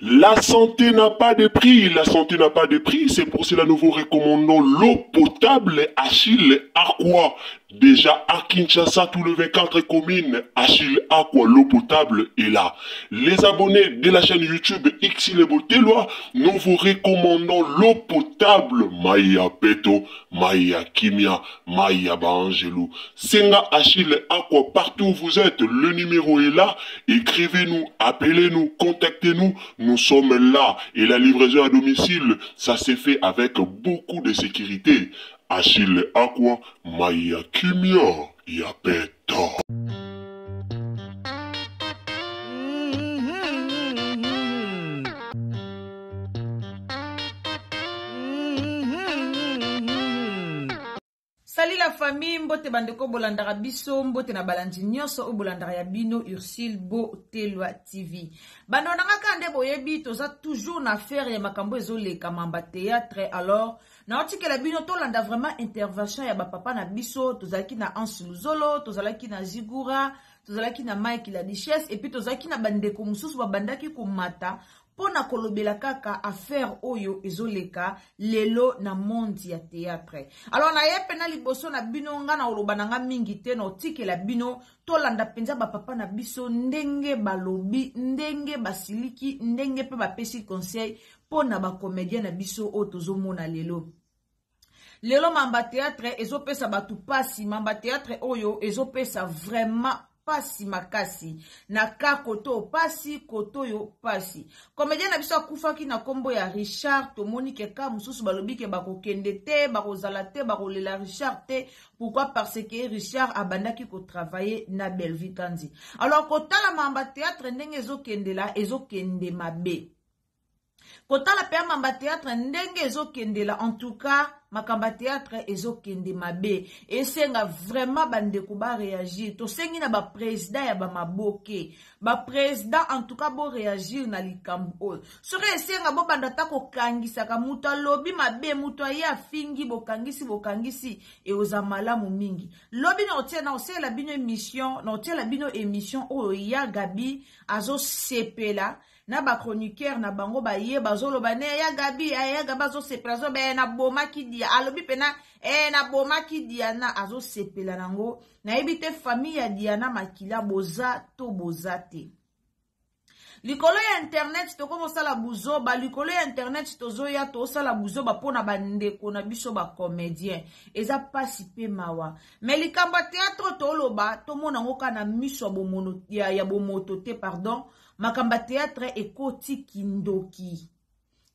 La santé n'a pas de prix, la santé n'a pas de prix, c'est pour cela que nous vous recommandons l'eau potable Achille Aqua. Déjà à Kinshasa, tous les 24 communes, Achille Aqua, l'eau potable est là. Les abonnés de la chaîne YouTube Xile Botelwa, nous vous recommandons l'eau potable Maya Peto, Maya Kimia, Maya Bangelou. Senga Achille Aqua, partout où vous êtes, le numéro est là. Écrivez-nous, appelez-nous, contactez-nous, nous sommes là. Et la livraison à domicile, ça s'est fait avec beaucoup de sécurité. Achille Aqua, Maya Kimia, Yapeto. Salut la famille, mbote bandeko bolandara biso, mbote na balandi nyonso o bolandara ya bino Ursule Botelwa TV. Bano nanga kande boyebi toza toujours na faire ya makambo ezoleka mamba théâtre. Alors na otike la bino to landa vraiment intervention ya ba papa na biso, tozalaki na Anse Luzolo, tozalaki na Zigura, tozalaki na Mike la Duchesse et puis tozalaki na bandeko mususu ba bandaki komata pona kolobela kaka affaire oyo ezoleka lelo na monde ya théâtre. Alors na yepe na liboso na bino nga na oloba nanga mingi te na otike la bino to landa penza ba papa na biso ndenge balobi, ndenge basiliki, ndenge pe bapesi conseil pona ba comédien na biso o tozomona lelo. Lelo mamba théâtre ezopesa batu pasi, mamba théâtre oyo ezopesa vraiment pasi makasi na ka koto pasi koto yo pasi. Comédien na biso akufaki na kombo ya Richard, tomoni ke ka mususu balobi ke bakokende te, bakozala te, bakolela Richard te. Pourquoi? Parce que Richard abandaki ko travailler na Bellevue Kandi. Alors kotala mamba théâtre ndenge ezokende la ezokende mabe. Kotala pe mamba théâtre ndenge ezokende la en tout cas makamba théâtre ezokende mabe. Esenga vraiment bandeko ba réagir. To sengi na ba président ya ba maboke. Ba président en tout cas bo réagir na likambo. Sore esenga bo bandata ko kangisa ka mutu lobi mabe mutu ya fingi bo kangisi e oza malamu mingi. Lobi na otie na ose la bino émission, na otie la bino émission o ya Gabi azo sepela. Na ba chroniqueur na bango ba ye bazolo bane ya Gabi azo sepela zo be na boma ki dia alobi pena na boma ki dia na azo sepela nango na ebite famille ya Diana Makila boza to bozate. Likolo ya internet to komo sala buzoba, likolo ya internet tozo ya to sala buzoba pona bandeko na biso ba comédien eza pasi pe mawa. Mais likamba théâtre to loba to mona ngoka na miso bomono ya bomoto te pardon. Makamba théâtre ekoti kindoki.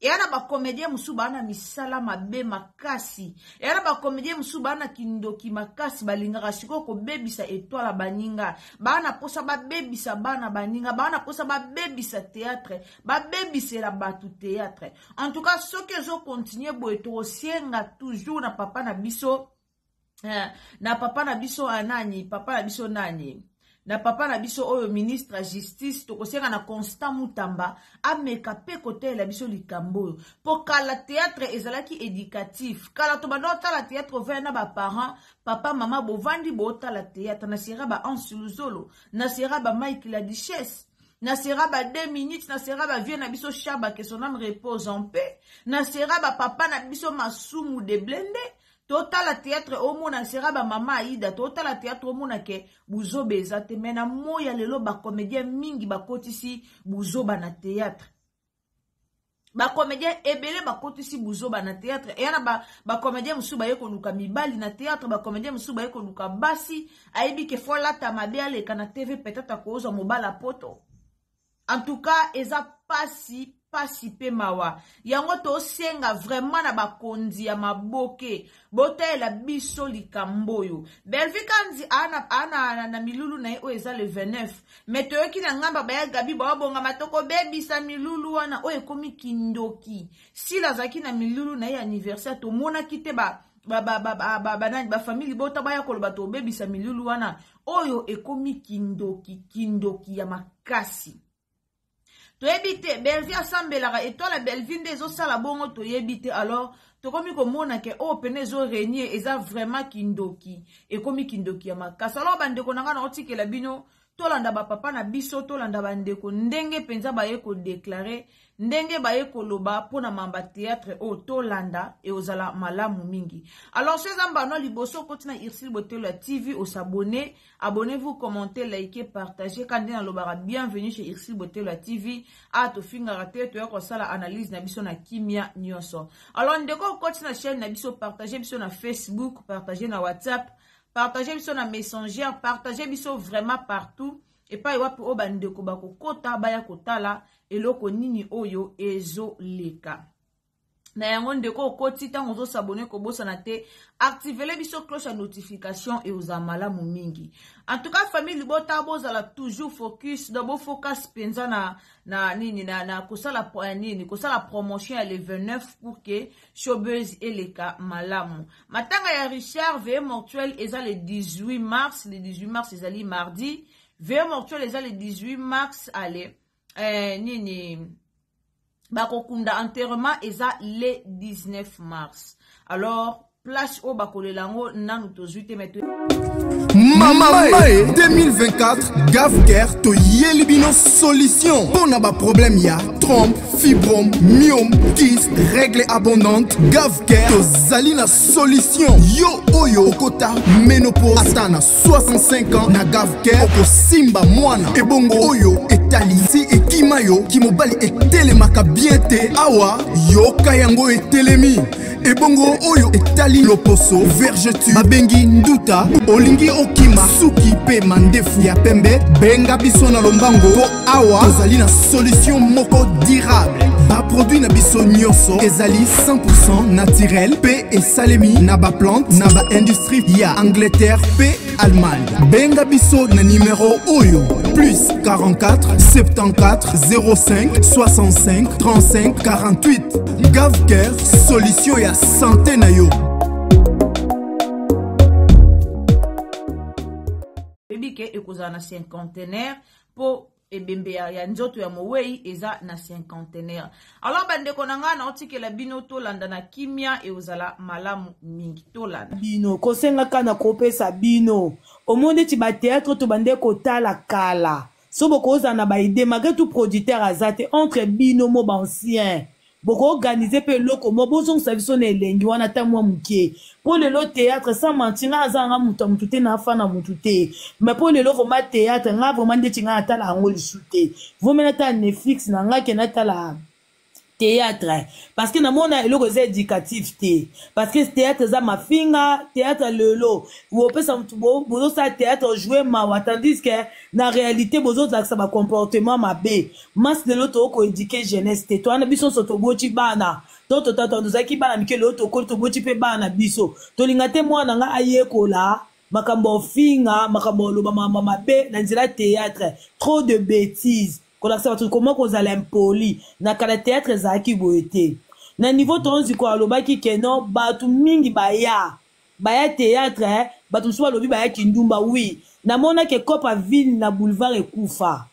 E ana ba comédien musuba ana misala mabe makasi. E ana ba comédien musuba ana kindoki makasi balingaka siko ko bebisa étoile baninga. Ba ana posa ba bebisa bana baninga, ba ana posa ba bebisa théâtre, ba bebisa la batu théâtre. En tout cas, ce que zo continuer boeto sienga toujours na papa na biso anani, papa na biso nani. Na papa na biso oyo ministre justice to kosenga na Constant Mutamba ameka pe kote la biso likambo po kala théâtre ezalaki éducatif kala to banota la théâtre vena ba parents papa mama bovandi bota la théâtre na sera ba Anse Luzolo na sera ba Mike la Duchesse na sera ba 2 minutes na sera ba vieux na biso Chaba que son âme repose en paix na sera ba papa na biso Masumu de Blende. Total la théâtre au mona sera ba mama Aida, total la théâtre au mona ke buzo bezate mena moya lelo ba comédien mingi ba kotisi buzo ba na théâtre. ba comédien ebele ba kotisi buzo ba na théâtre et yana ba comédien musu ba yeko luka mibali na théâtre ba comédien musu ba yeko luka basi aibi ke fola ta mabele kana TV peut-être akozo mobala poto. En tout cas eza pasi pe mawa yango to senga vraiment na bakonzi ya maboke botela biso likamboyo Belvi kanzi ana na milulu na o eza le 29 mais to yoki na ngamba baya gabi ba bonga matoko bebisa milulu wana o ekomi kindoki sila zaki na milulu na anniversaire to mona kite ba famille bota baya koloba to bebisa milulu wana oyo ekomi kindoki ya makasi. To ebite Belvi asambelaka etoile Belvi nde ezosala bongo to yebite alors tokomi komona ke o pene zo renier eza vraiment kindoki ekomi kindoki ya makasa alors bandeko nanga na otikela bino tolanda ba papa na biso tolanda bandeko ndenge penza baye ko déclarer ndenge baye ko loba pona mamba théâtre o tolanda e ozala malamu mingi. Alors ces ambano liboso kotina Ursule Botelwa TV au s'abonner, abonnez-vous, commentez, likez, partagez quand na lobara bienvenue chez Ursule Botelwa TV a to finga raté to yako sala analyse na biso na kimia nyonso. Alors ndeko kotina chaîne na biso partager biso na Facebook, partager na WhatsApp, partagez biso na Messenger, partagez biso vraiment partout. Et pas wapi o bandeko bako kota baya kotala eloko nini oyo ezo leka. Na yango ndeko okoti tango zo s'abonner ko bosa na te, activez biso cloche à notification et aux amala mingi. En tout cas famille Libota bozala toujours focus d'abo focus penza na kosala nini kosala promotion le 29 pour que Showbuzz eleka malamu. Matanga ya Richard V mortuel eza le 18 mars ezali mardi. Veille mortuel eza le 18 mars allez nini bakokunda enterrement eza le 19 mars. Alors place au bakolelango nanu tozuite meto Mama 2024 Gavker to yelibino solution pour na ba problème ya trompe, fibrome, myome, kyste, règle abondante. Gavker to zalina solution. Yo oyo kota ménopause atana 65 ans na Gavker oko simba mwana ebongo oyo etali si ekimayo kimobali etelemaka bien te awa yo kayango etelemi ebongo oyo etali loposo vergeture babengi nduta olingi okima suki pe mandefu ya pembe benga biso na lombango po awa tozali na solution moko durable ba produit na biso nyonso ezali 100% naturel pe esalemi na ba plante na ba industrie ya Angleterre pe Allemagne. Benga biso na numéro oyo plus 44 74 05 65 35 48. Gavker solution ya santé na yo. Ebike ekoza na cinquantenaire po ebembe ya nzoto ya mowei eza na cinquantenaire. Alors bandeko nanga na otikela bino tolanda na kimia e ozala malamu mingi tolanda bino kosenga kana kopesa bino omonde ti ba théâtre to bandeko tala kala so bokoza na ba idée malgré tout producteur azate entre bino mo ba ancien boko organiser pe loko mo bozong service na elengi wana ta mwa mukie pour le théâtre sans mentir nga azanga mutu te na fa na mutu te mais pour le vraiment théâtre nga vraiment ndeti nga atala ngo lisute vous menata Netflix na nga ke natala théâtre parce que na mona eloko za éducatif te parce que théâtre za mafinga théâtre lelo ou pesa mutu bozo sa théâtre jouer mawa tandis que na réalité bozo za sa ba comportement mabe mas de l'autre ko éduquer jeunesse te to ana biso soto boti bana toto tata nzaki bana mikelo to ko to boti pe bana biso to linga te mwana nga ayekola makambo finga makambo loba mama mabe na nzela théâtre trop de bêtises. Comment qu'on a l'impoli na kala théâtre zaki boete na niveau tonzi ko alobaki keno batu mingi baya théâtre batu so alobi baya kindumba oui na mona ke Copa ville na boulevard ekufa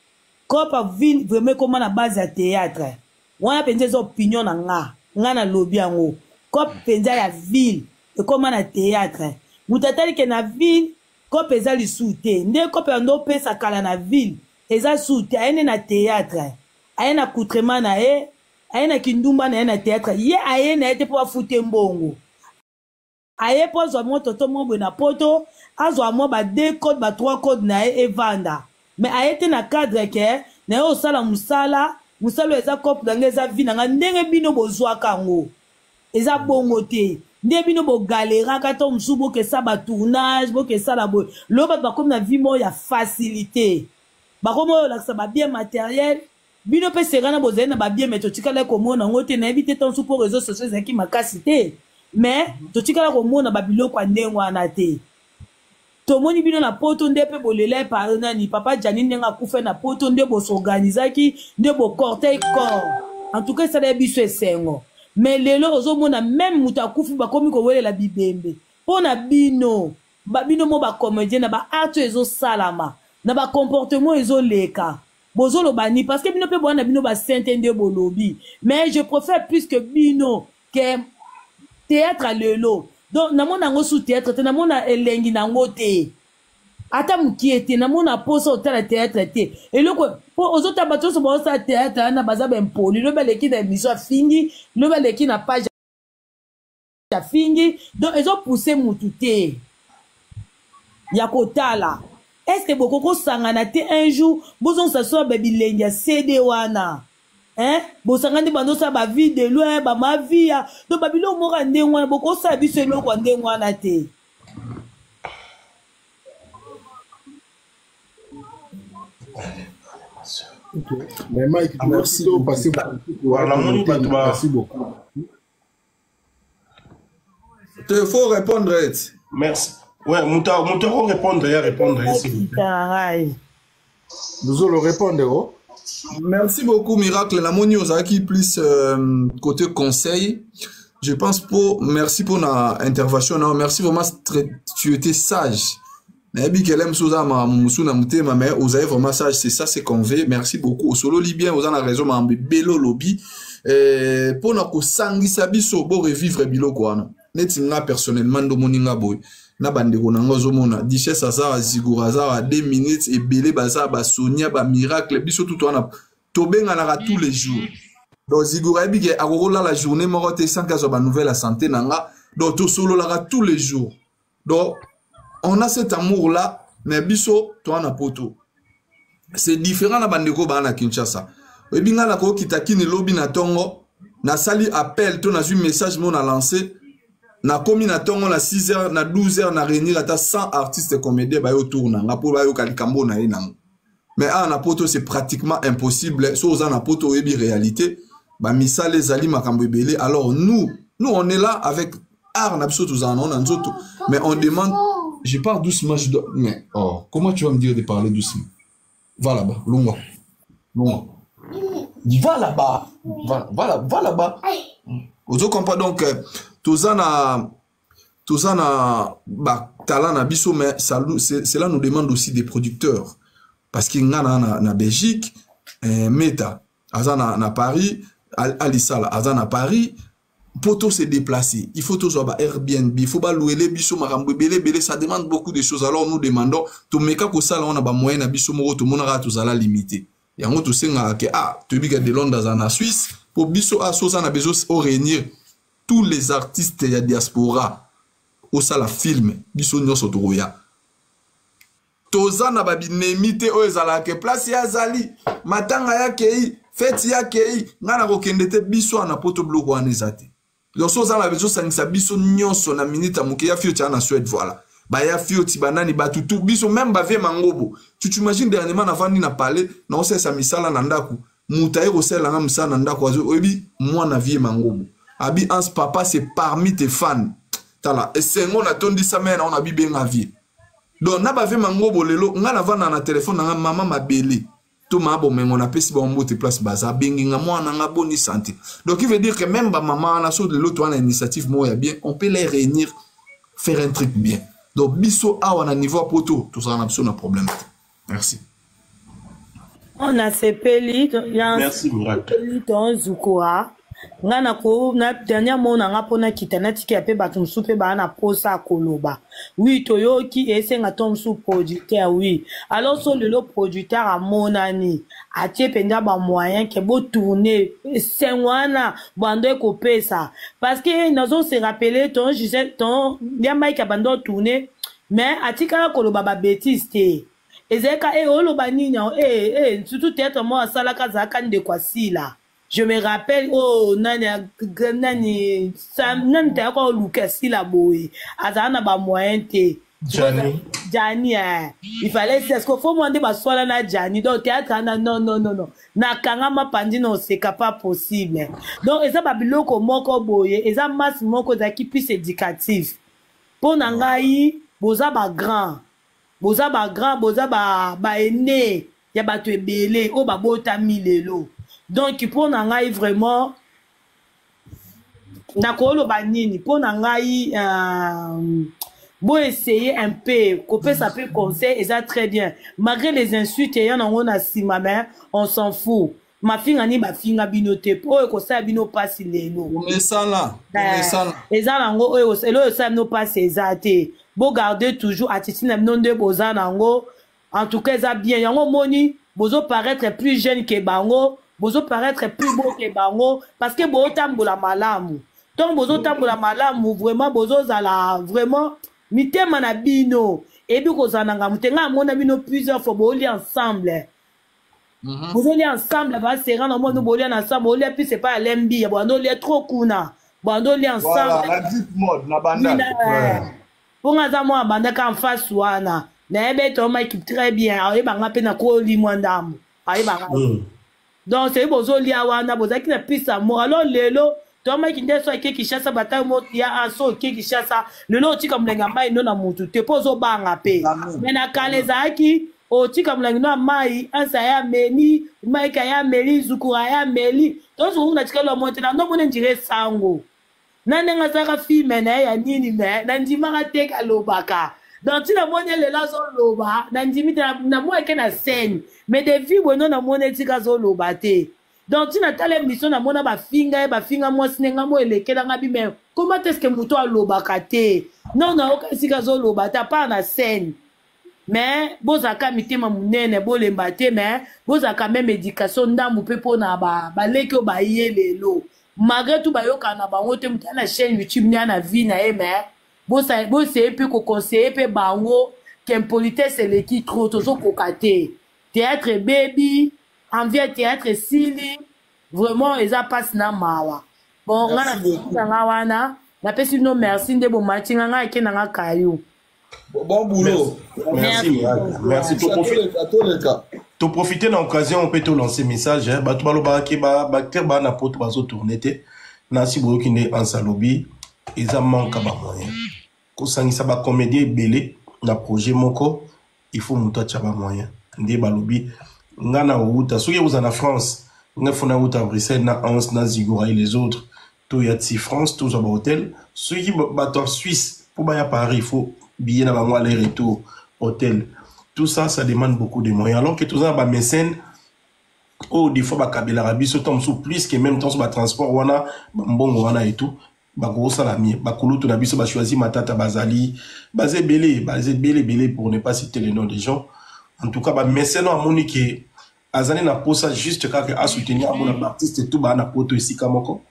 Copa ville vraiment comment na base ya théâtre wana penza zo opinion na nga na lobi yango Copa penza ya ville e comment na théâtre mutatali ke na ville Copa eza lisute nde Copa ndo pesa kala na ville eza soute aene na théâtre aene na coutrement na e aene na kindumba na na théâtre ye aene ete po afute mbongo aye po zo mo toto mo na poto azo mo ba 2 codes ba 3 codes na e vanda mais aete na cadre ke na yo sala musala musalo eza kope na nga eza vi na nga ndenge bino bozwaka ngo eza bongo te nde bino bogaleraka to mosusu bokesa batournage bokesala boye lo bato bakomi na vi moko ya facilité bakomi oyo olakisa babien matériel bino mpe serana bozali na babien me totikala komona yango te nayebi te tonso mpo réseau sociaux ezalaki makasi te mais totikala komona babiloko ya ndenge wana te tomoni bino na poto nde mpe bolela epare nani papa Jani ndenge akufa na poto nde bosorganizaki nde bocortei corps en tout cas esala biso esengo mais lelo ozomona même moto akufi bakomi kowelela bibembe mpo na bino bino mo bacomédien na baarte ezosalama na bacomportement ezoleka bozoloba ni parce que bino mpe boya na bino basente nde bolobi mais je préfère plus que bino que théâtre lelo donc namona yango sous théâtre te namona elengi nango te ata mokie te namona posa otala théâtre te eloko mpo ozota bato nyonso baosala théâtre wana baza bempoli lobi aleki na émission afingi lobi aleki na page afingi donc ezopousse mutu te ya kotala est ce que bokokosangana te un jour bozonsasoa babilengi ya cd wana bosangani bandosala bavi de loin bamavia donc babiloko moko ya ndenge wana bokosala biso eloko ya ndenge wana te Okay. Mais Mike, merci de passer merci beaucoup. Il faut répondre. Merci. Ouais, Moutaro répondre, s'il vous plaît. Nous allons répondre. Merci beaucoup, Miracle. La moni qui plus côté conseil. Je pense merci pour la intervention. Non, merci vraiment, tu étais sage. Mais vous avez vraiment sage, c'est ça, c'est qu'on veut. Merci beaucoup. Au solo libyen, vous avez raison, mais bello lobby. Pour nous sangi sabiso bo revivre bilo quoi. Netinga personnellement do moninga boy. Na bande ko nanga zomona. Diche sasa zigura za 2 minutes et belé baza ba Sonia ba miracle biso tout wana. Tobenga na tous les jours. Donc zigura bi ke akola la journée morote sans kazo ba nouvelle la santé nanga. Donc to solo la tous les jours. Donc on a cet amour-là, mais biso, toi, na poto. C'est différent na bandeko ba na Kinshasa. Et bien, na ko kitaki ni lobby na tongo, na sali appel, to na un message mon a lancé, na komi na tongo na 6h, na 12h, na réunir ata 100 artistes comédiens ba yo tourna, na po ba yo kalikambo na ina. Mais na poto, c'est pratiquement impossible. So na poto ebi réalité, ba misale zali makambo ebele. Alors nous on est là avec art na biso tous on nzoto, mais on demande. Je parle doucement, je dois... Mais, comment tu vas me dire de parler doucement? Va là-bas, loin. Va là-bas. Va là-bas. Vous comprenez donc, tout ça na talent na biso, mais cela nous demande aussi des producteurs. Parce qu'il y a na Belgique, Meta, Azan na Paris, Alisala, Azan na Paris, pour tout se déplacer, il faut toujours avoir Airbnb, il faut pas louer les bisous, ça demande beaucoup de choses. Alors nous demandons, tout le monde ça on a pas moyen à bisous, tout le monde a tout à la limiter. Et en gros tout c'est que tu dis que de Londres en Suisse, pour bisous à ça on a besoin de réunir tous les artistes de la diaspora au sala film, bisous nous sommes ya. Toza na babi nemite o ezala ke place ya zali, matanga ya kei, fête ya kei, ngana ko kendete bisous na poto bloco anezate. Lorsque ça la besoin ça biso nyonso na minute amuke ya fioti na Suède voilà. Ba ya fioti banani ba tutu biso même ba vie mangobo. Tu t'imagines dernièrement na vandi na parler na ose sa misala na ndaku. Mutaye rosela nga misa na ndaku azo obi moi na vie mangobo. Abi ans papa c'est parmi tes fans. Tala et sengo na tondi sa mena on abi benga vie. Donc na ba vie mangobo lelo nga na vanda na téléphone na maman mabele. On a pesi ba mbote place baza bengi nga mwana nga boni santé. Donc il veut dire que même ba maman na so de l'autre une initiative moya bien, on peut les réunir faire un truc bien. Donc biso a on a niveau poto, tout ça on a besoin d'un problème. Merci. On a sepeli, merci Miracle. Ton Zukura. Ngana ko na dernier mot na ngapona kitana tiki ape batumsu pe ba na posa koloba. Oui toyoki esenga tomsu producteur oui. Alors so le producteur a monani atie penda ba moyen ke bo tourner sengwana bando ko pesa parce que nazo se rappeler ton Gisèle ton bien Mike abando tourner mais atika koloba ba bêtise te. ezeka oloba nini surtout théâtre moi asalaka zaka ndeko asila. Je me rappelle, nani t'as encore Lucas la boy. Azana ba moyen te. Gianni, il fallait, est-ce qu'il faut demander ma soirée na Gianni? Donc, théâtre, non. Na kangama pandi, non, c'est pas possible. Donc, eza babiloko moko boye, eza masse moko zaki plus éducatif. Pour nangai, boza ba grand, boza ba aîné, ya ba tu belé, ba bota milelo. Donc, pour nangai vraiment, nakolo banini, pour nangai, bon essayer un peu, couper ça peut conseil, et ça très bien. Malgré les insultes, et on a si ma mère, on s'en fout. Ma fille ani ma fille a binoté, pour que ça bino passe les lots. Mais ça là, et ça nango, et le ça no passe exacté. Bon garder toujours, attitude non de boza nango. En tout cas, ça bien. Yango moni, bozo paraître plus jeune que bango. Bozo paraître plus beau que bango parce que bozo tambola malamu. Donc bozo tambola malamu vraiment bozo zala vraiment mitema na bino et puis kozananga mutenga mona bino plusieurs fois boli ensemble. Bozo li ensemble va se rendre monde boli ensemble boli puis c'est pas lembi bando li trop kuna bando li ensemble. Voilà la deep mode na banda. Pour ngaza mo banda kan face wana na ebe to ma équipe très bien ayi banga pe na ko li mwandamu ayi banga. Donc c'est bozo lia wana boza ki na pisa mo alors lelo to ma ki ndeso ke Kinshasa bataille mo ya aso ke Kinshasa lelo tika mlenga mai no na mutu te pozo banga pe mais na kaleza aki o tika mlenga no mai ansa ya meni mai ka ya meli zukura ya meli to zo na tika lo monte na no mone ndire sango nane nga saka fi mena ya nini me na ndima ka teka lobaka. Donc, tu n'as pas de la zone loba, na moi qui na scène, mais des filles bueno na moi netika zone loba te. Donc, tu n'as pas l'émission na moi na ba finga moi sinenga moi eleke na ngabi mais comment est-ce que muto a loba kate? Non, aucun sika zone loba ta pas na scène. Mais bozaka mitema munene bolemba te mais bozaka même éducation ndambu pe pona ba leke ba yelelo. Malgré tout ba yoka na bango te mutana chaîne YouTube na vie na mais bon c'est peu qu'on conseille peu bango qu'impolitesse c'est l'équipe trop toujours cocaté théâtre baby envers théâtre sili vraiment ils a pas na mawa bon ngana wana na pesi no merci de bon matinga nga ke na kayu bon boulot merci to profiter de l'occasion on peut te lancer message ba to baloba ke ba ba na poto bazo tourner te na si boyo kinde en salobi ils a manque ba moyen ko sangisa ba comédie belé na projet moko il faut muto tchaba moyen ndé balobi ngana outa soki vous en France ngafuna outa Bruxelles na Ans na Zigora et les autres to yati France to ba hôtel soki ba to Suisse pour ba ya Paris il faut billet na ba mois aller retour hôtel tout ça ça demande beaucoup de moyens alors que tout ça ba mécène oh des fois ba kabela rabiso tombe sous plus que même temps sur ba transport wana mbongo wana et tout bako salami bakulutu na biso ba choisi matata bazali bazé belé pour ne pas citer les noms des gens en tout cas ba mécène a monique azali na posa juste quand à soutenir mon artiste et tout ba na poto ici kamoko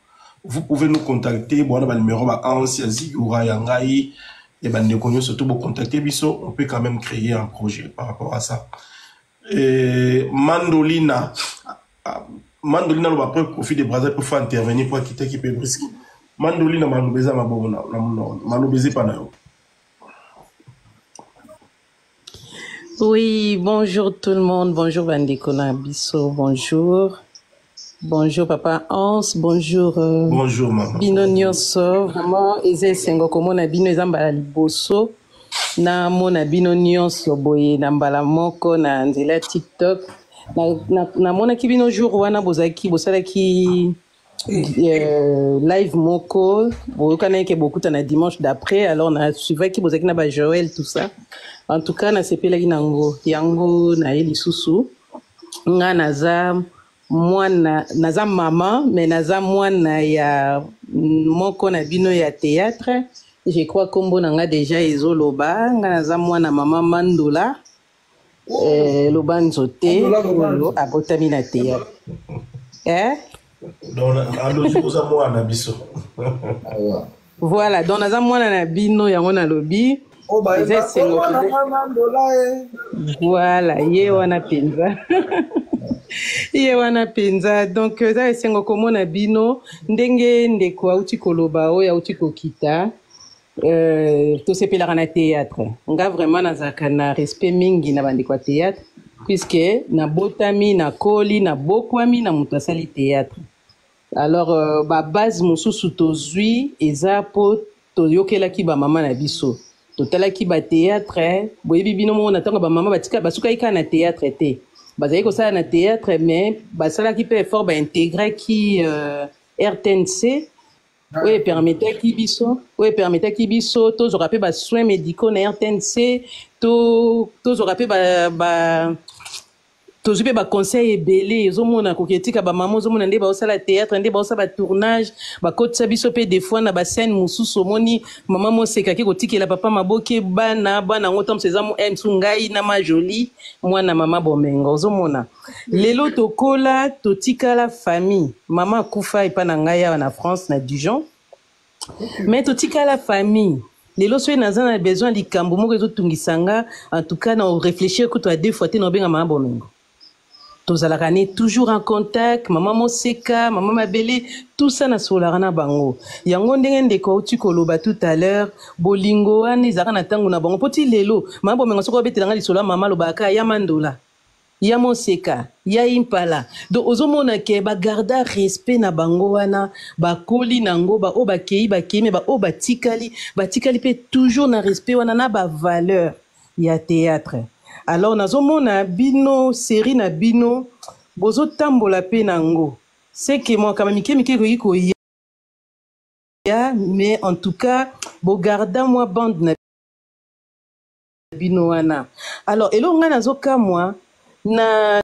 vous pouvez nous contacter bon ba numéro ba ancien Zigura yangai et ba ne connait surtout vous contacter biso on peut quand même créer un projet par rapport à ça et Mandolina lo ba profit de Brazzaville pour faire intervenir pour quitter qui peut brisque Mandolina malobeza mabona malobezi pana yo. Oui, bonjour tout le monde, bonjour Bandekona Bisso, bonjour. Bonjour papa Hans, bonjour bonjour maman. Bino nyonso, vraiment eze sengo komona bino ezambala liboso na mona bino nyonso boye na mbala moko na nzela TikTok na mona ki bino jour wana bozaki bosalaki live moko bokana ke beaucoup na dimanche d'après alors na suivi ki bozaki na ba Joël tout ça en tout cas na sepelaki nango yango na eli susu nga naza mwana naza maman mais naza mwana ya moko na bino ya théâtre je crois kombo nanga déjà ezoloba nga naza mwana maman Mandola lobanzo te abotami na théâtre voilà donc naza mwana na bino yango na lobi eza esengo voilà ye wana mpenza ye wana mpenza donc eza esengo komona bino ndenge ndeko auti koloba oyo auti kokita tosepelaka na théâtre nga vraiment nazalaka na respect mingi na bandeko ya théâtre puisque nabotami nakoli nabokwami na moto asali théâtre alors babase mosusu tozwi eza mpo toyokelaki bamama na biso totalaki bathéâtre boyebi bino mona ntango bamama basukaki kaka na théâtre te bazalaki kosala na théâtre mais basalaki mpe effort baintégraki RTNC oyo epermetaki biso tozwaka mpe basoins médicaux na RTNC tozwaka mpe tozwi mpe baconseil ebele ezomona koki etika bamama ozomona nde baosala théâtre nde baosala batournage bakotisa biso mpe des fois na bascène mosusu omoni mama mosekaki kotikela papa maboke bana yango ntamso eza mosu ngai na majoli mwana mama bomenga ozomona lelo tokola totikala famille mama akufa epa na ngai awa na France na Dijon mais totikala famille lelo soki naza na besoin likambo moko ezotungisa nga en tout cas na réfléchir kutu a deux fois te na obenga mama bomengo tozalaka ne toujours en contact mama moseka mama mabele tout ça nasolaka na bango yango ndenge ndeko auti koloba tout à l'heure bolingo wana ezalaka na ntango na bango mpo ti lelo mama bomengo soki obetelanga lisolo ya mama alobaka ya mandola ya moseka ya impala donc ozomona ke bagarda respect na bango wana bakoli nango baoyo bakei me baoyo batikali mpe toujours na respect wana na bavaleur ya théâtre alors nazomona bino série na bino bozotambola mpe nango seke mwakama mike koki koya mais en tout cas bogarda mwa bande na bino wana alors eloko ngai nazokamwa na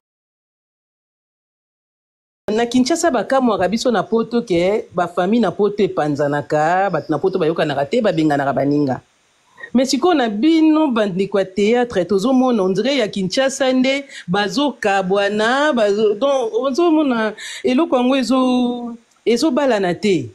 Kinshasa bakamwaka biso na poto ke bafamille na poto epanzanaka bato na poto bayokanaka te babenganaka baninga mais sikoyo na bino bandeko ya théâtre tozomona ondire ya Kinshasa nde bazokabwana donc ozomona eloko yango ezobalana te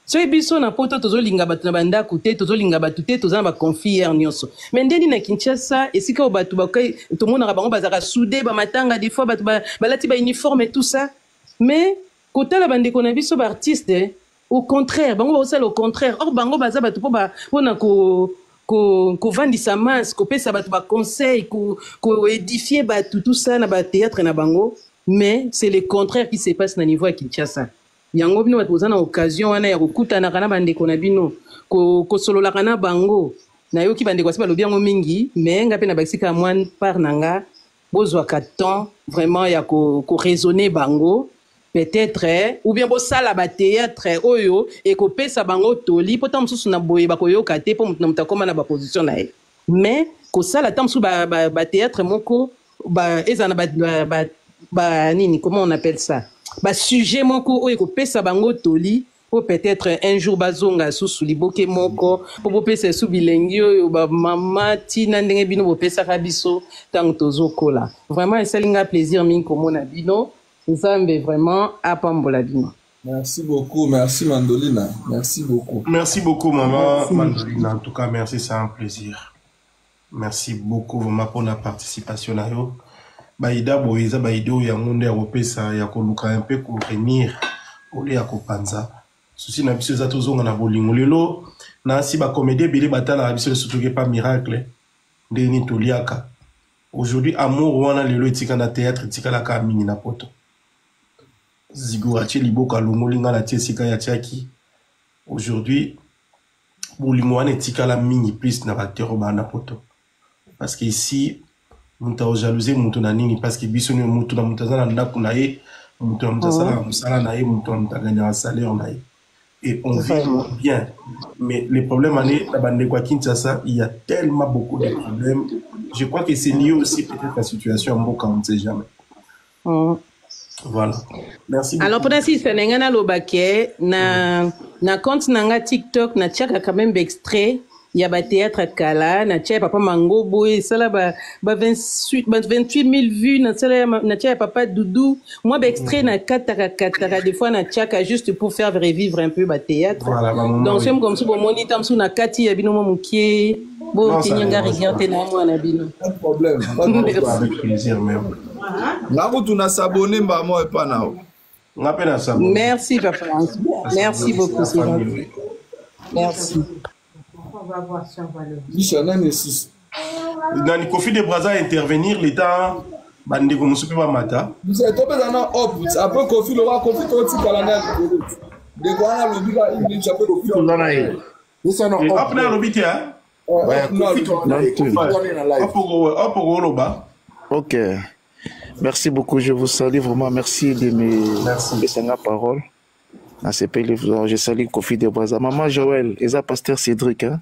soki biso na poto tozolinga bato na bandako te tozolinga bato te toza na baconfiere nyonso mais ndeni na Kinshasa esika oyo bato tomonaka bango bazalaka soude bamatanga des fois bato balati bauniforme tout ça mais kotala bandeko na biso baartiste au contraire bango bazosala au contraire or bango baza bato mpona kovandisa masse kopesa bato baconseil koédifie bato tout ça na bathéâtre na bango mais c'est le contraire qui se passe na niveau ya Kinshasa yango bino bato boza na occasion wana ya kokutanaka na bandeko na bino kosololaka na bango nayoki bandeko asi balobi yango mingi mais nga mpe na bakisika mwa part na nga bozwaka temps vraiment ya koraisonner bango peut-être ou bien bosala bathéâtre oyo ekopesa bango toli mpo ta mosusu na boye bakoyoka te mpo moto na moto akóma na baposition na ye mais kosala ta mosusu bathéâtre moko eza na nini comment on appelle ça basujet moko oyo ekopesa bango toli po peut-être un jour bazonga susu liboke moko po bopesa esu bilengi oyo bamama ntina ndenge bino bopesaka biso ntango tozokola vraiment esalinga plaisir mingi komona bino nzambe vraiment apambola bino. Merci beaucoup, merci Mandolina, merci beaucoup. Merci beaucoup maman merci. Mandolina, en tout cas merci, c'est un plaisir. Merci beaucoup vraiment pour la participation à yo. Baïda boiza baïdo ya monde européen ya koluka un peu ko revenir ole ya kopanza. Souci na biso za tozonga na bolingo lelo na si ba comédie bile batala biso surtout pas miracle ndeni toliaka. Aujourd'hui amour wana lelo etika na théâtre etika la ka mingi na poto. Zigurachi liboka longolinga la tiesika ya tiaki. Aujourd'hui bolingo wana etika la mingi plus na batero ba na poto. Parce que ici muta o jalouser mutu na nini parce que biso ni mutu na mutazana ndaku na ye mutu na mutazana musala na ye mutu na mutaganya salaire na ye et on vit bien mais les problèmes année la bande quoi Kinshasa il y a tellement beaucoup de problèmes je crois que c'est lié aussi peut-être à la situation en Mboka on ne sait jamais voilà merci beaucoup. Alors pour si senengana lobake na compte nanga TikTok na tchaka quand même extrait ya bathéâtre kala na tia ya papa mango boye esala ba 28 000 vues na tia ya papa doudou moi baextrait na kataka des fois na tiaka juste pour faire revivre un peu bathéâtre donc c'est comme si bomoni tamsu na kati ya bino mo mokie bo tinyanga rigueur te na mwana bino pas de problème avec plaisir même ngakutu na s'abonner mbamo epa nao ngape na s'abonner merci papa merci beaucoup c'est gentil merci On va voir si on va le... Dans le Kofi de Braza intervenir l'état bande comme soupe pas mata. Vous êtes tombé dans un hop après Kofi le roi Kofi toi tu calana de quoi na lobi la il dit après Kofi on a eu. Ça non hop na lobi tia. Ouais Kofi OK. Merci beaucoup, je vous salue vraiment, merci de mes paroles. Je salue Kofi de Braza. Maman Joël, et ça pasteur Cédric hein.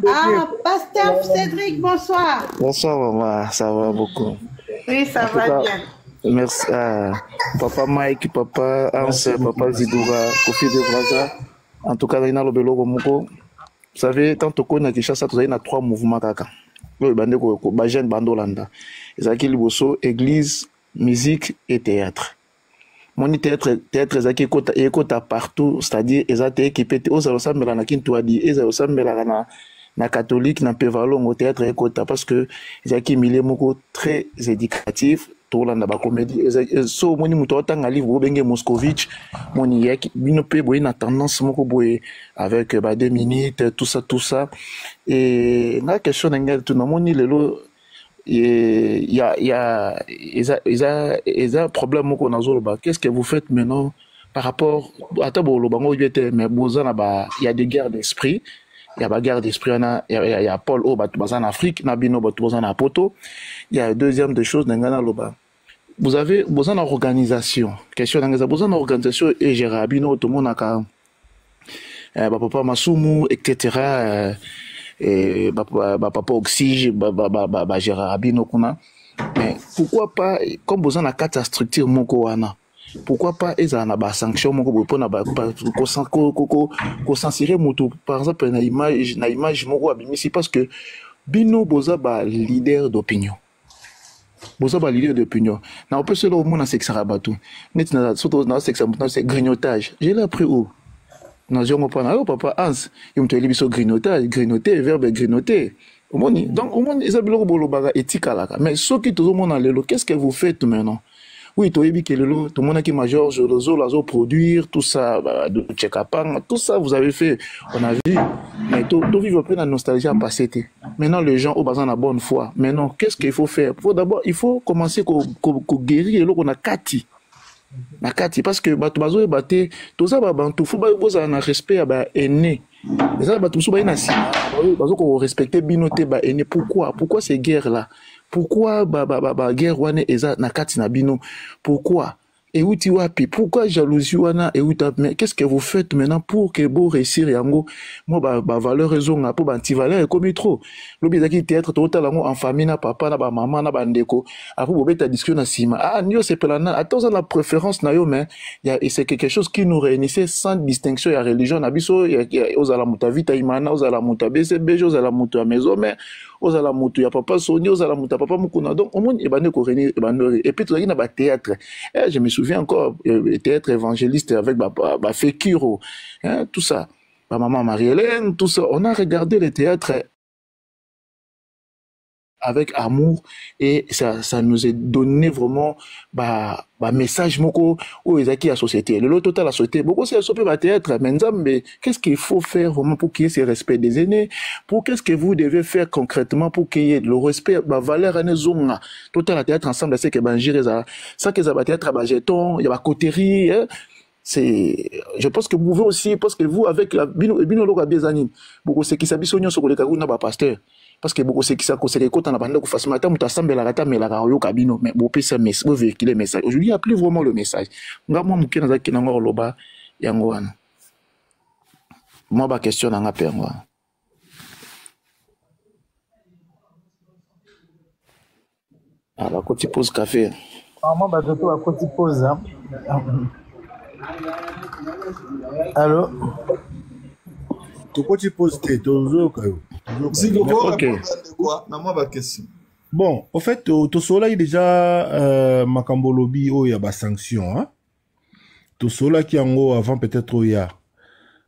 Ah, pasteur Cédric, bonsoir. Bonsoir maman, ça va beaucoup. Oui, ça va bien. Merci papa Mike, papa Hans, papa Zidoura, Kofi de Braza. En tout cas, dans le Belo Romoko, vous savez, tant qu'on a Kinshasa, vous avez 3 mouvements kaka. Le bandeko Bajen Bandolanda. Ezaki Liboso, église, musique et théâtre. Mon théâtre ezaki ekota partout, c'est-à-dire ezate équipé aux alosambela na kintuadi, ezalosambela na catholique na pevalongo théâtre ekota parce que ezaki milieu moko très éducatif. Tolanda ba comédie so moni muto otanga livre benge Moscovitch moni yaki bino pe boye na tendance moko boye avec ba 2 minutes tout ça et na question ngel tout moni lelo il y a problème moko na zoloba qu'est-ce que vous faites maintenant par rapport à tabolo bango yete mais bozana ba il y a des guerres d'esprit. Il y a bagarre d'esprit, il y a Paul au en Afrique, Nabino en Poto. Il y a deuxième des choses, vous avez besoin d'organisation. Question besoin d'organisation et gérer Abino, tout le monde a papa Masumu, etc. Et papa Oxyge, gérer Abino kuna. Mais pourquoi pas, comme besoin de 4 structures Mokoana? Pourquoi pas ils ont des sanctions pour censurer moto par exemple na image moko abimisi parce que bino boza ba leader d'opinion na on peut se le monde na sexe rabatu net na surtout na sexe c'est grignotage je l'ai appris où na jongo pas na papa Hans il me teli biso grignoter verbe grignoter donc au moins ils abilo bolobaga éthique là mais ce qui tout le monde lelo qu'est-ce que vous faites maintenant? Oui, tout le monde qui major, je produire, tout ça, tout ça, vous avez fait, on a vu. Mais tout vivre un peu dans la nostalgie à passer. Maintenant, les gens ont besoin de la bonne foi. Maintenant, qu'est-ce qu'il faut faire? Il faut commencer à guérir l'eau qu'on a Kati. Na Kati, parce que, tout ça, il faut un respect à aîné. Ça, tout ça, il faut respecter binoté, aîné. Pourquoi ces guerres-là? Pourquoi guerre wana eza na kati na bino? Pourquoi? Et où tu wapi? Pourquoi jalousie wana et où mais qu'est-ce que vous faites maintenant pour que vous réussir yango? Moi valeur raison na pour anti valeur comme trop. Lobi zaki théâtre total yango en famille na papa na ba maman na ba ndeko. Après vous beta discussion na sima. Ah nyo c'est pelana. Attends la préférence na yo mais c'est quelque chose qui nous réunissait sans distinction ya religion na biso ya ozala muta vita imana ozala muta BCB ozala muta maison mais ozala mutu ya papa Sony ozala mutu ya papa Mukuna donc au monde ebane ko réunir et puis tout na ba théâtre je me souviens encore théâtre évangéliste avec ba Fekiro hein, tout ça ma maman Marie-Hélène tout ça on a regardé le théâtre avec amour et ça nous a donné vraiment message moko où ils acquis la société le lot total la société beaucoup c'est sopé ba théâtre mais qu'est-ce qu'il faut faire vraiment pour qu'il y ait ce respect des aînés pour qu'est-ce que vous devez faire concrètement pour qu'il y ait le respect valeur ane zonga total la théâtre ensemble c'est que banjire ça que ça ba théâtre ba jeton il y a ba coterie hein? C'est je pense que vous pouvez aussi parce que vous avec la bino loka biezani beaucoup c'est qui s'abissonyo sur le kaguna ba pasteur parce que beaucoup c'est qui ça conseille quand on a bandé facilement matin muta sambela rata mais la rayo kabino mais bon pesa mais vous véhiculer message aujourd'hui il y a plus vraiment le message ngamo mukina za kina ngoro loba yango wana moi ba question na ngape ngo alors quand tu poses café moi ba toto à quand tu poses allô tu poses tes bon, au fait, to sola déjà makambo lobby il y a des sanctions, hein. To sola qui en haut avant peut-être il y a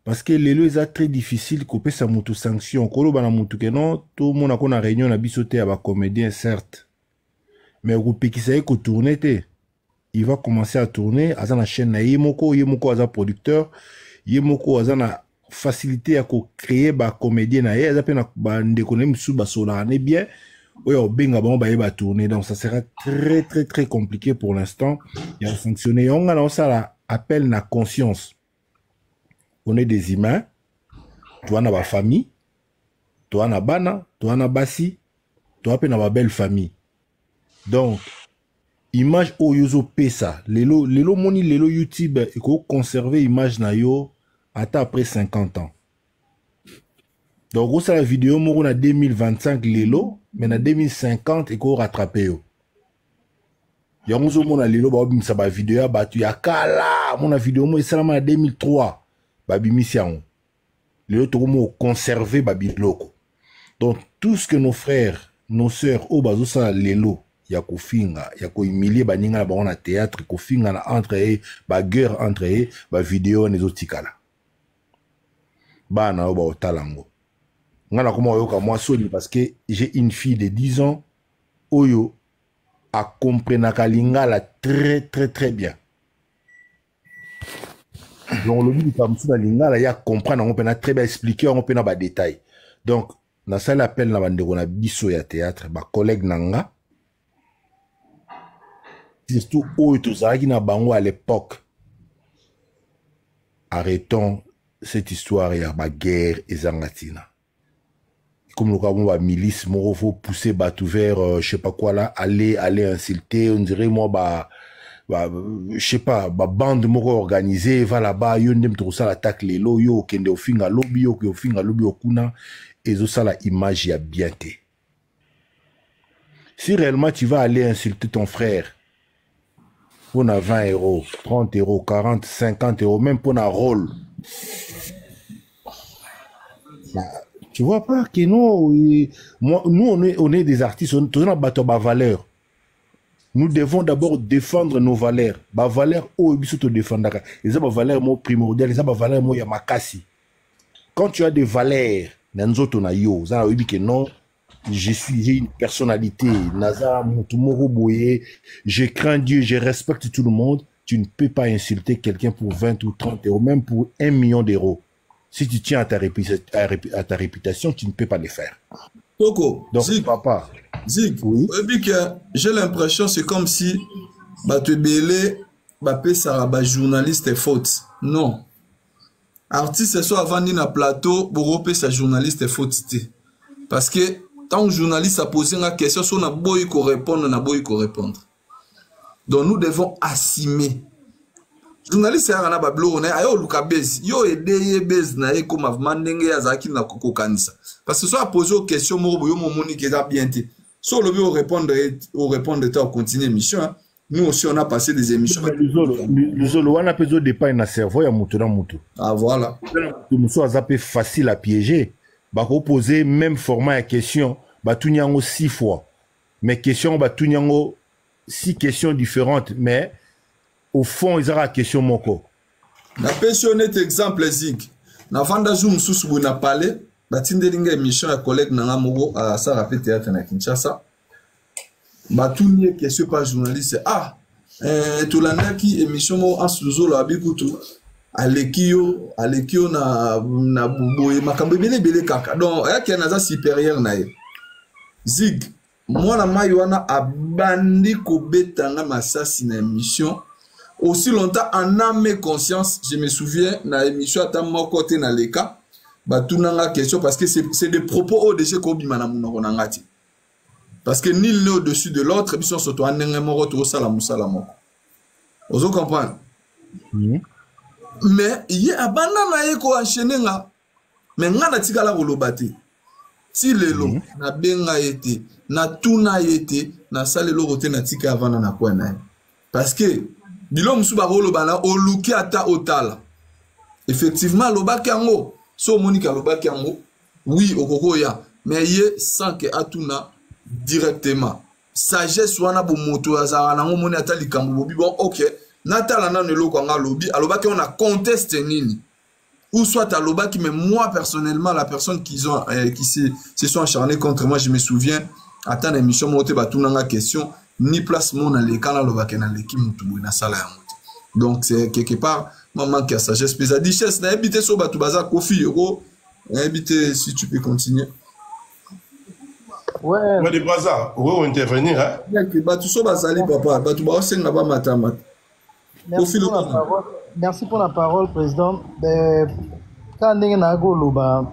parce que les lois sont très difficiles couper sa moto sanction. Kolo bana mutu que non, tout le monde a qu'on a réunion na bisoté à ba comédien certes. Mais au qui sait que tourner te, il va commencer à tourner à la chaîne na yemoko à producteur, yemoko à na facilité à créer ba comédien na yé, à peine ba ndekone sous ba sola ne bien. Oui, au benga bon ba tourner donc ça sera très compliqué pour l'instant. Il y a fonctionné on a ça appel na conscience. On est des humains, toi na ba famille, toi na bana, toi na basi, toi pe na ba belle famille. Donc image o yozo pesa, lelo moni lelo YouTube et ko conserver image na yo ata après 50 ans. Donc on la vidéo mo na 2025 lelo, mais na 2050 et ko rattraper yo. Yango zo mona lelo ba bimisa ba vidéo ba tu ya kala, mona vidéo mo esalama na 2003. Babimisian. Les autres mots conserver babiloko. Donc tout ce que nos frères, nos sœurs au bazo sa lelo ya kofinga, ya ko humilier baninga ba na théâtre kofinga na entre eux, ba guerre entre eux, ba vidéo les autres tikala. Ba na ba otalango. Ngana koma yoka moi soli parce que j'ai une fille de 10 ans oyo a comprendre kalingala très bien. Donc le but comme ça lingala ya comprendre on peut très bien expliquer on peut na ba détail. Donc na ça l'appel na bande na biso ya théâtre ba collègue nanga surtout oyo tozaki na bango à l'époque. Arrêtons cette histoire ya ba guerre ezangatina. Comme le cas ba milice mo faut pousser batu vers je sais pas quoi là aller insulter on dirait moi je sais pas, bande moko organisée, va là-bas, yo ndem to sala attaque les lo yo kende ofinga lobby yo ofinga lobby okuna et zo sala image ya bien té. Si réellement tu vas aller insulter ton frère pour na 20 €, 30 €, 40, 50 €, même pour un rôle. Tu vois pas que nous on est des artistes, on a battu ba valeur. Nous devons d'abord défendre nos valeurs. Ba valeur o biso to défendre. Les ba valeur mo primordial, les ba valeur mo ya makasi. Quand tu as des valeurs, nanzoto na yo, ça veut dire que non, j'ai une personnalité, naza mutumoro boye, je crains Dieu, je respecte tout le monde, tu ne peux pas insulter quelqu'un pour 20 ou 30 €, même pour 1 million d'euros. Si tu tiens à ta réputation, tu ne peux pas le faire. Toko, donc, Zig, papa. Zig, oui. J'ai l'impression c'est comme si tu belé, journaliste est faute. Non. Artiste soit avant na plateau, pour sa journaliste est faute. Parce que tant que journaliste a posé une question, on a beau y répondre, on a beau y répondre. Donc nous devons assumer. Journaliste a na bablo na ayo luka base yo edeye base na e comme mandenge ya zaki na koko kanisa parce que soit poser aux questions mo yo momoni que ça bien té so le bio répondre ta continuer mission hein. Nous aussi on a passé des émissions le zolo wana pezo dépend na cerveau ya mutu na mutu. Ah voilà tout so azapé facile à piéger ba ko poser même format ya question ba tunyango 6 fois mais question ba tunyango 6 questions différentes mais au fond, ils ont la question moko. Na pensionné exemple Zig. Na vanda zoom sous na parlé, batinde linga émission ya collègue na moko à ça rappel théâtre na Kinshasa. Batunye question par journaliste tout l'année qui émission mo en sous la bikutu alekio na boye makambe bele kaka. Donc ya ki na za supérieur na ye. Zig, moi na maywana abandi ko betanga masasi na émission. Aussi longtemps en âme et conscience, je me souviens, dans l'émission à mon côté dans les cas, tout n'a question parce que c'est des propos au-dessus qu'on bimana. Parce que nul n'est au-dessus de l'autre, et puis on se trouve en un mot au salamou. Vous comprenez? Mais il y a abandonné ko enchaîné nga. Mais nga na tika la rolobati. Si lelo na benga été, na tuna été, na salelo roté na tika avant na kwa na. Parce que Bilo musuba rolo bana oluki ata otala. Effectivement, loba kango. so moni kalobaki yango oui okoko ya mais ye sans que atuna directement sagesse wana bo moto azara nango moni ata likambo bobi bon OK natala nano eloko nga lobi alobaki on a conteste nini ou soit alobaki mais moi personnellement la personne qui se sont acharnés contre moi je me souviens attends émission moté batunanga question ni place mon na le kana lobaki na leki mutu na sala ya moto donc c'est quelque part maman qui a sagesse mais a dit chess na habité so batu baza kofi ro habité si tu peux continuer. Ouais. Mais des bazar, on va intervenir hein. Batu so bazali papa, batu ba oseng na ba matama. Merci pour la parole président. Quand ndenge na go loba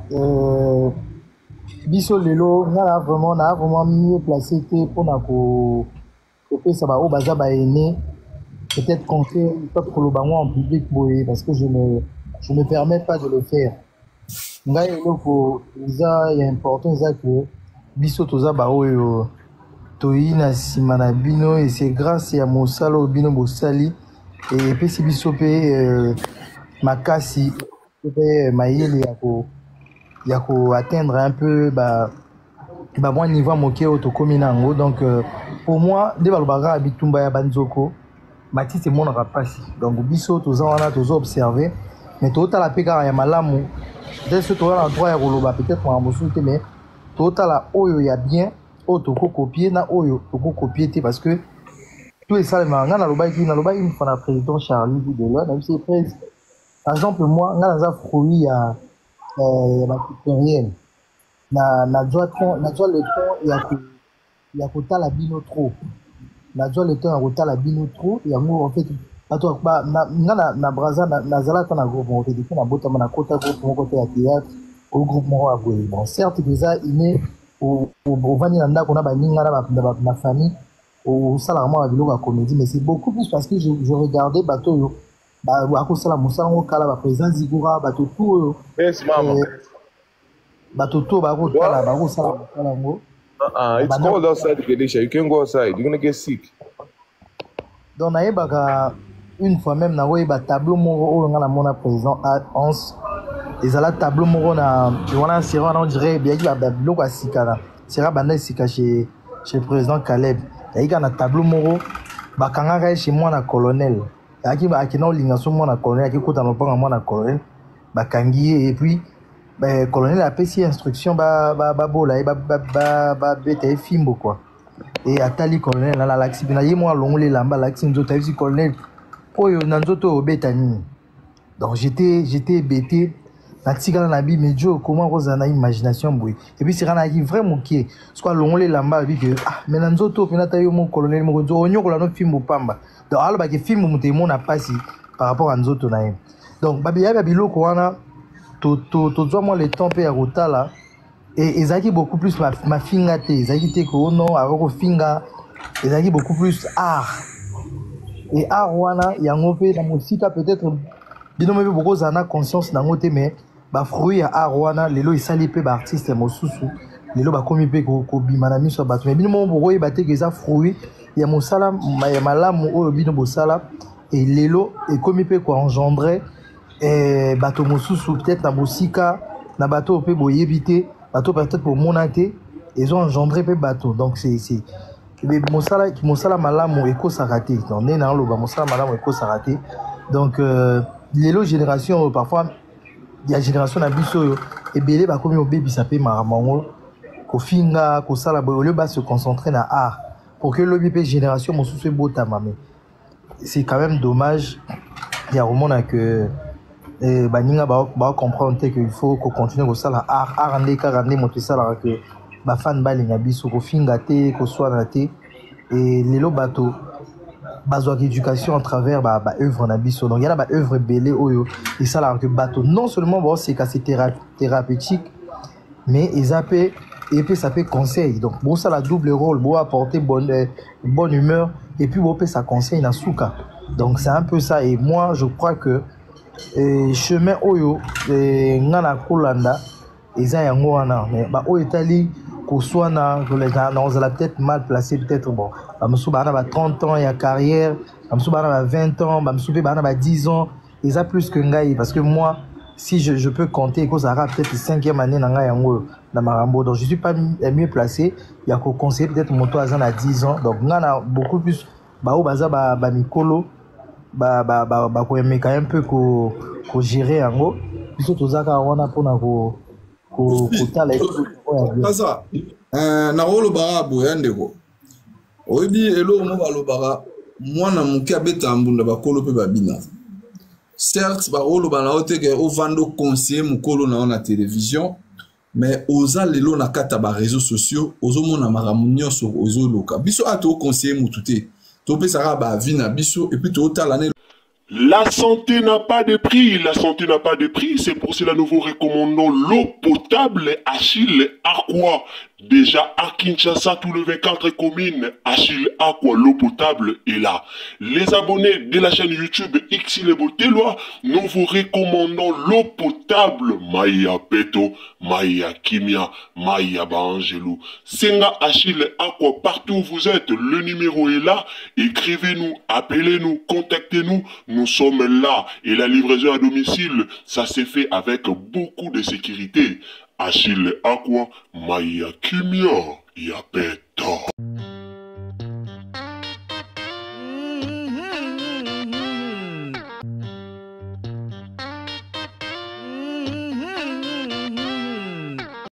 biso lelo na vraiment mieux placé pour na ko ça va au baza ba ene peut-être compter pour le bango en public parce que je ne permets pas de le faire. Ngai eloko ça est important ça que biso toza ba oyo toina simana bino et c'est grâce à mosalo bino bosali et puis si biso pe makasi pe mayele yako atteindre un peu ba bon niveau moké otokomi nango donc pour moi de balobara bitumba ya banzoko matite mon rapasi donc biso toza wana toza observer mais tota la peka ya malamu dès ce toza na droit ya koloba peut-être en mosuté mais tota la oyo ya bien otoko copier na oyo toko copier te parce que tous les salles nga na loba une fois na président Charlie de là même si presque par exemple moi nga na fruit ya matériel na doit le temps ya kota la bino trop na doit le temps ya kota la bino trop ya ngo en fait bato ba nga na braza na zala na groupe on fait na bota na kota groupe mon côté à théâtre au groupe mo a bon certes déjà il est au vani na ndako na ba ninga na ma famille au salalement à biloko à comédie mais c'est beaucoup plus parce que je regardais bato yo ba ko sala musango kala ba président Zigura bato tout yes mama bato to ba ko sala ngo it's cold outside Kedisha you can go outside you're gonna get sick donc na yebaka une fois même na ba tableau moko o nga na mona président Hans ezala tableau moko na wana sera on dirait bien qu'il ba biloko asikana sera banda sika chez président Caleb il y a un tableau moro bakanga chez moi na colonel aki ba akina olinga so moi na colonel aki kota no panga moi na colonel bakangi et puis colonel a pesi instruction ba bola ba beta fimbo quoi et atali colonel la laxi bina yemo longole lamba laxi nzoto tavi colonel oyo na nzoto obeta ni donc j'étais bêté natikala na bi medio comment rosa na imagination boy et puis c'est rana qui vraiment qui soit longole lamba bi que mais na nzoto pena tayo mon colonel mo nzo onyokola no fimbo pamba donc alors ba ke fimbo mutemo na pasi par rapport à nzoto na ye donc babi ya biloko wana to moi le temps pe ya rotala et ezaki beaucoup plus ma finga te ezaki te ko non avec finga ezaki beaucoup plus art et art wana yango pe na musika peut-être bino me beaucoup zana conscience na ngote mais ba fruit ya art wana lelo isali pe ba artiste mosusu lelo ba komi pe ko bimana miso ba mais bino mo boye ba te que ça fruit ya mosala ya malamu oyo bino bosala et lelo et komi pe ko engendrer bato mosusu peut-être na musika na bato pe boyebité bato peut-être pour monaté ils ont engendré pe bato donc c'est mosala malamu eko sarate donc né na lo ba mosala malamu eko sarate donc lelo génération parfois il y a génération na biso et belé ba komi obebisa pe maramango ko finga ko sala bo le ba se concentrer na art pour que le BP génération mosusu botama mais c'est quand même dommage il y a vraiment que baninga ba comprendre que il faut qu'on continue ko sala art ndé ka randé moto sala que ba fan balinga biso ko finga te ko soana te et lelo bato bazo éducation à travers ba œuvre na biso donc il y a ba œuvre belé oyo et ça là que bateau non seulement bon c'est casse thérapeutique mais ils appellent et puis ça fait conseil donc bon ça la double rôle bon apporter bonne humeur et puis bon peut ça conseil na souka donc c'est un peu ça et moi je crois que chemin oyo ngana kolanda eza yango wana mais ba oyo etali ko soit na on a peut-être mal placé peut-être bon bamusu bana ba 30 ans ya carrière bamusu bana ba 20 ans bamusu pe bana ba 10 ans eza plus que ngai parce que moi si je peux compter, que ça aura peut-être 5e année dans Marambo. Donc je ne suis pas mieux placé. Il y a qu'au conseiller peut-être mon toit à 10 ans. Donc on a beaucoup plus. Mikolo, quand un peu qu'on gérer en gros. Puis tout ça, on a pour ça. Narolo bara boyandeko. Oyebi elo mo balobara mwana muke abeta mbunda bakolo pe babina. Certes barolo bana oteke o vando conseiller mukolo na na télévision, mais oza lelo na kata ba réseaux sociaux, ozo mona maramunyo sur ozo loka. Biso ato conseiller mutute. To pe sara ba vie na biso et puis to talane. La santé n'a pas de prix, la santé n'a pas de prix, c'est pour cela nous vous recommandons l'eau potable Achille Aqua. Déjà à Kinshasa, tout le 24 communes, Achille Aqua, l'eau potable est là. Les abonnés de la chaîne YouTube Xilebo Telwa, nous vous recommandons l'eau potable Maya Peto, Maya Kimia, Maya Bangelou. Senga Achille Aqua, partout où vous êtes, le numéro est là. Écrivez-nous, appelez-nous, contactez-nous. Nous sommes là et la livraison à domicile, ça s'est fait avec beaucoup de sécurité. Achille Aqua, Maya Kimia, Yapeto.